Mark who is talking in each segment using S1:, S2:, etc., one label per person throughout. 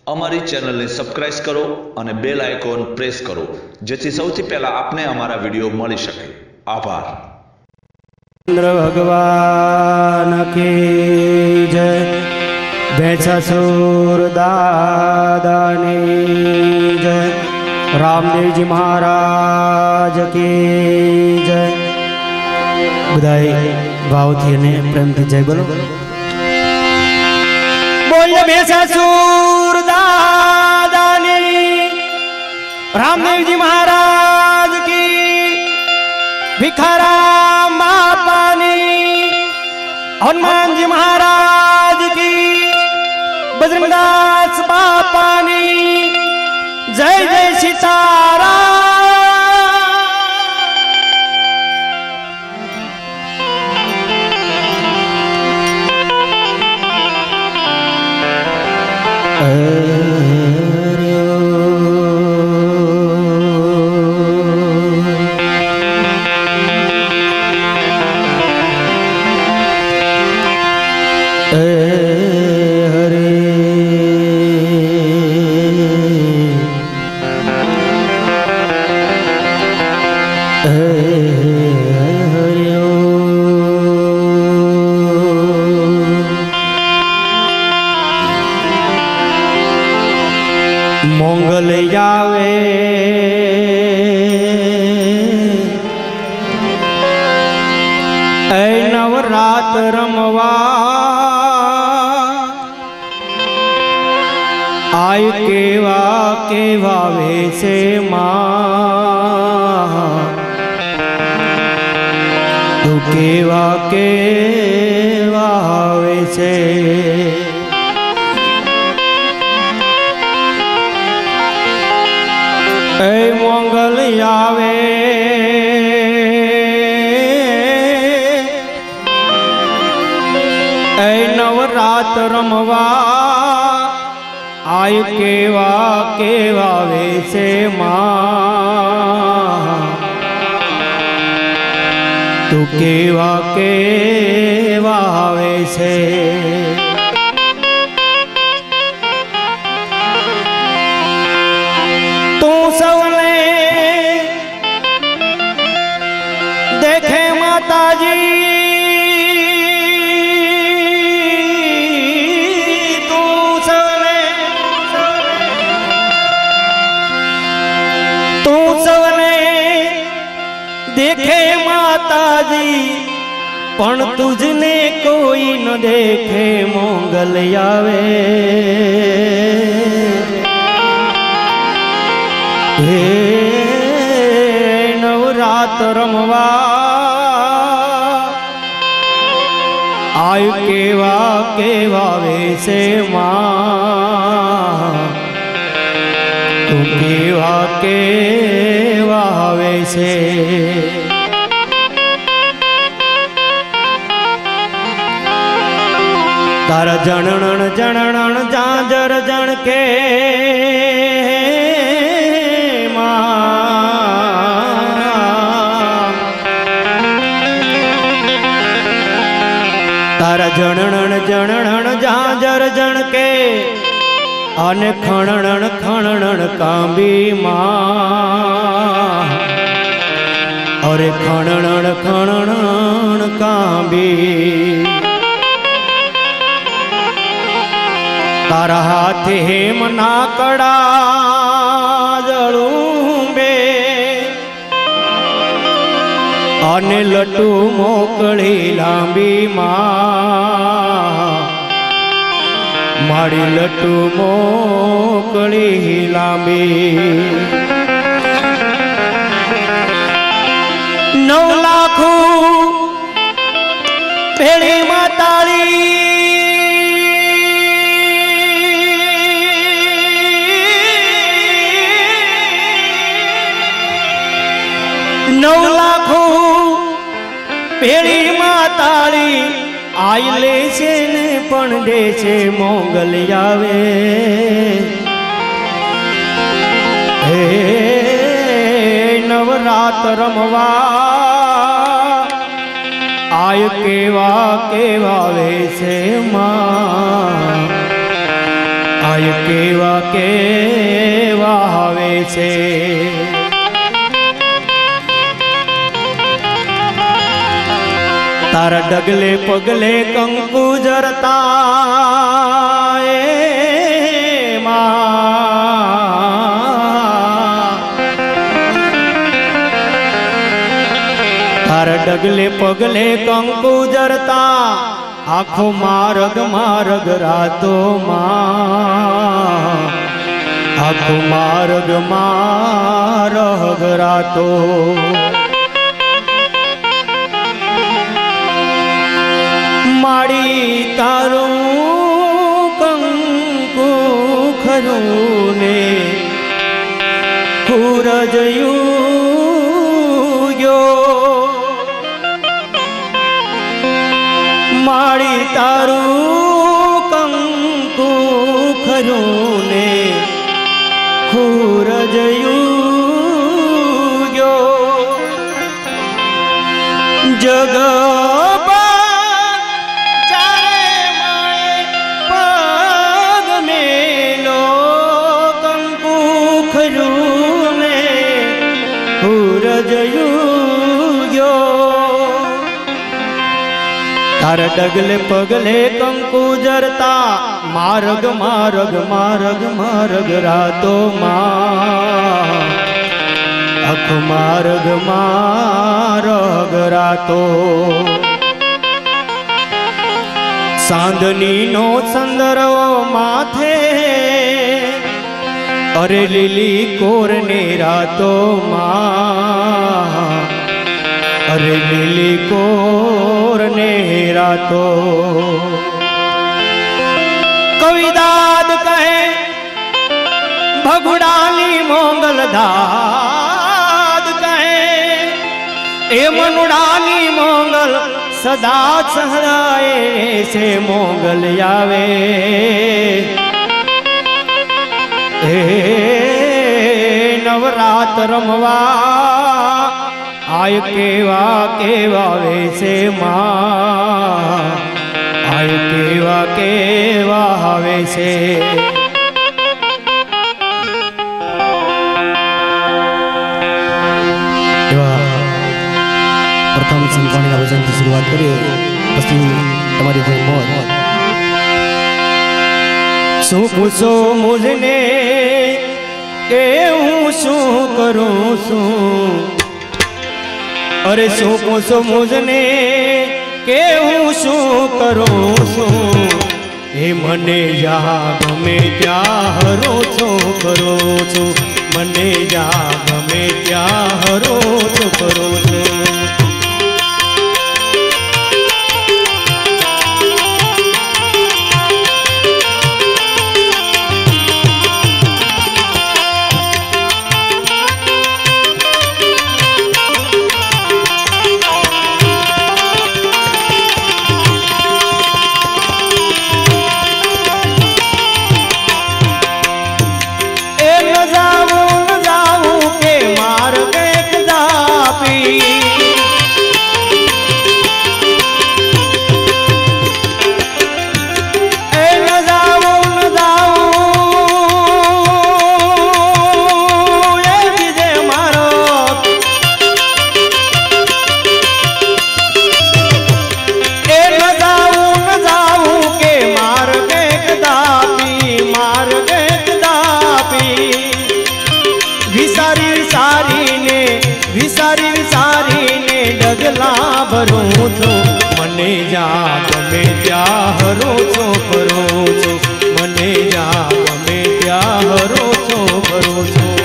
S1: અમારી ચેનલને સબસ્ક્રાઇબ કરો અને બેલ આઇકોન પ્રેસ કરો જેથી સૌથી પહેલા આપને અમારા વિડિયો મળી શકે। આભાર।
S2: चंद्र भगवान की जय, भैंसासुर दादानी जय, रामदेव जी महाराज की जय। बधाई भावथी ने प्रेम थी जय बोलो। बोल भैंसासुर दादानी, रामदेव जी महाराज की, भिखाराम बापानी, हनुमान जी महाराज की, बजरंगदास बापानी, जय जय सीताराम। मोंगल आवे ऐ नवरात रमवा, आय केवा केवा वेसे मां, तू केवा केवा वेसे। ऐ मोंगल आवे ऐ नवरात रमवा, आय केवा केवा वेसे मां, तू केवा केवा वेसे। सवने देखे माता जी, तू सवने देखे माता जी, पण तुझने कोई न देखे मोंगल आवे। हे नवरात रमवा, आय केवा केवा वेसे मां, तू केवा केवा वेसे। तारा जनन जनन जांजर जन के तारा जनन जनन जांजर जन के, अने खणन खणन कांबी मां, अरे खणन खणन कांबी। तारा हाथे हेम ना कड़ा जळूंबे, अने लटू मोकली लांबी मां, माड़ी लटू मोकली लांबी। 9 लाख भेड़ी माताली, 9 लाख भेड़ी माताली, आयले से ने पण दे से मोंगल आवे। हे नवरात रमवा, आय केवा केवा वेसे मां, આય કેવા કેવા આવે છે તારા ડગલે પગલે કંકુ જરતા એ તારા ડગલે પગલે કંકુ જરતા આખો માર્ગ માર્ગ રાતો માં આખો માર્ગ માર્ગ રાતો માડી તારું કંકુ ખરું ને ખૂરજયું ગયો માડી તારું કંકુ ખરું ને ખૂરજયું ગયો જગ તારા ડગલે પગલે કંકુ જરતા માર્ગ માર્ગ માર્ગ માર્ગ રાતો માં અખ માર્ગ માર્ગ રાતો સાંદની નો સંદરવો માથે અરે લીલી કોરને રાતો માં અરે લીલી કોરને રાતો કવિદાદ કહે ભગુડાની મોંગલ દાદ કહે એ મનુડાની મોંગલ સદા સહરાએ છે મોંગલ આવે એ નવરાત રમવા આય કેવા કેવા વેશે માં આય કેવા કેવા વેશે પ્રથમ સંતવાણીના ભજનથી શરૂઆત કરીએ પછી તમારી જે મોજ શું પૂછો મુજને કે હું શું કરું છું અરે શું પૂછો મુજને કે હું શું કરું છું એ મને યા ગમે ત્યાં હરો છો કરું છું મને યા ગમે ત્યાં હરો છો કરું છું ડગલા ભરું છું મને જા ગમે ત્યાં હરો છો કરું છું મને જા ગમે ત્યાં હરો છો કરું છું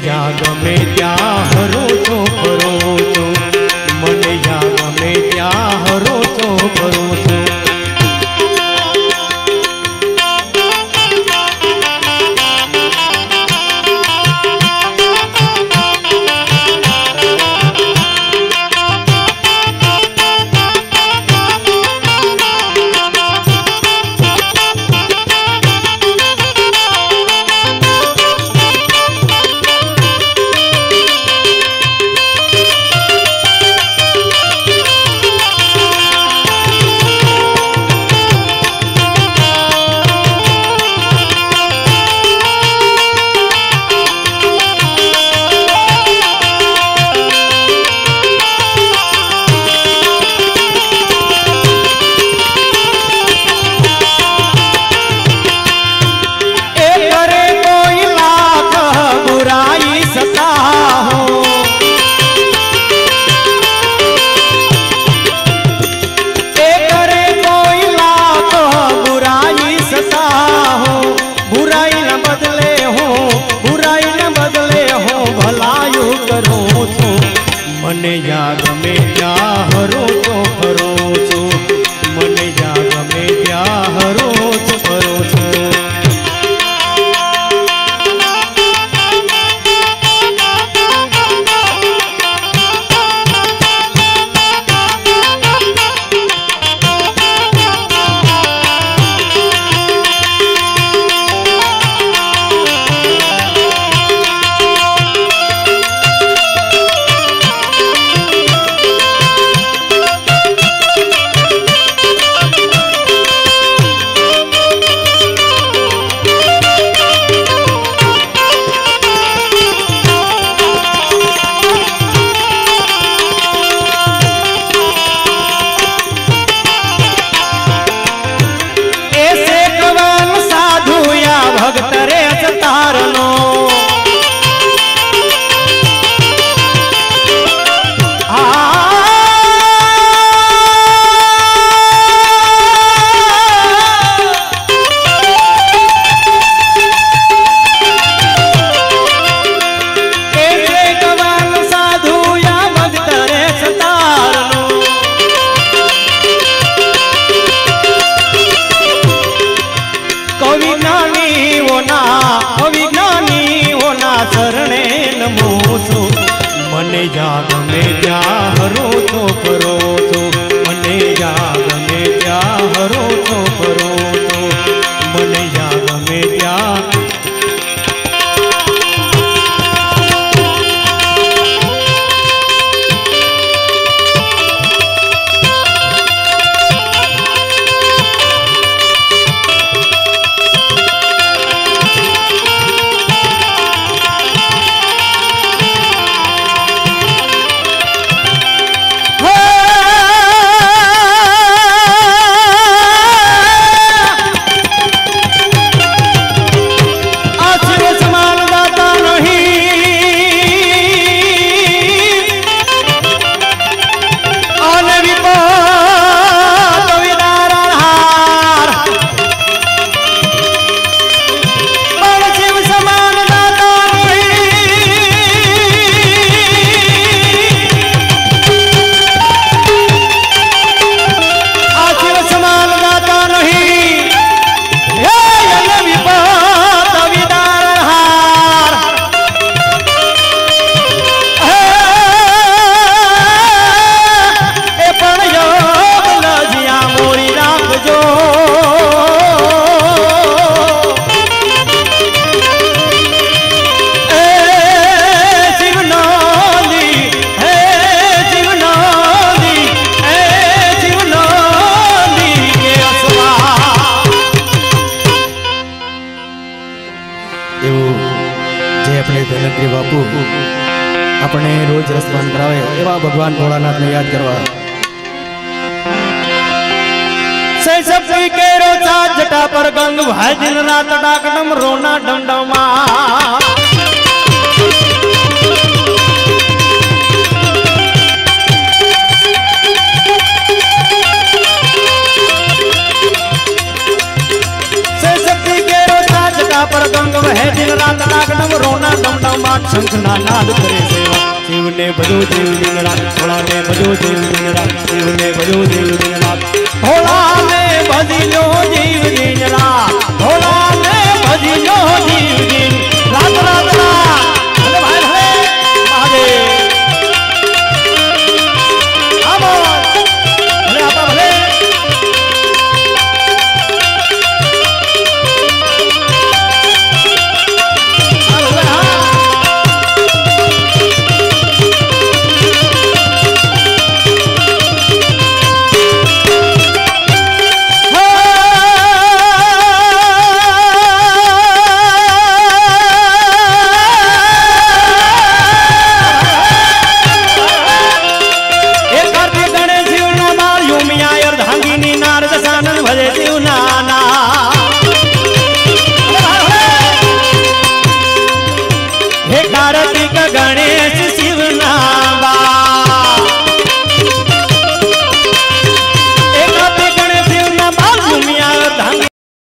S2: જ્યાં ગમે ત્યાં હરો છો ફરો છો, મને જ્યાં ગમે ત્યાં હરો છો ફરો છો. મને જ્યાં ગમે ત્યાં હરો છો ફરો છો, મને જ્યાં ગમે ત્યાં હરો છો ફરો છો. મને જ્યાં ગમે ત્યાં હરો છો ફરો છો, મને જ્યાં ગમે ત્યાં હરો છો ફરો છો, મને જ્યાં ગમે ત્યાં. ધનંત્રી બાપુ આપણે રોજ રસપાન કરાવે એવા ભગવાન ભોળાનાથને યાદ કરવા. શક્તિ કેરો ચાર જટા પર ગંગ ભાઈ દિન રાત ડાકડમ રોના ડમડમા. શક્તિ કેરો ચાર જટા પર ગંગ ભાઈ દિન રાત ડાકડમ રોના ડમડમા. शंखना नाद करे सेवा शिव ने भजो देव दिन रात भोला ने भजो देव दिन रात शिव ने भजो देव दिन रात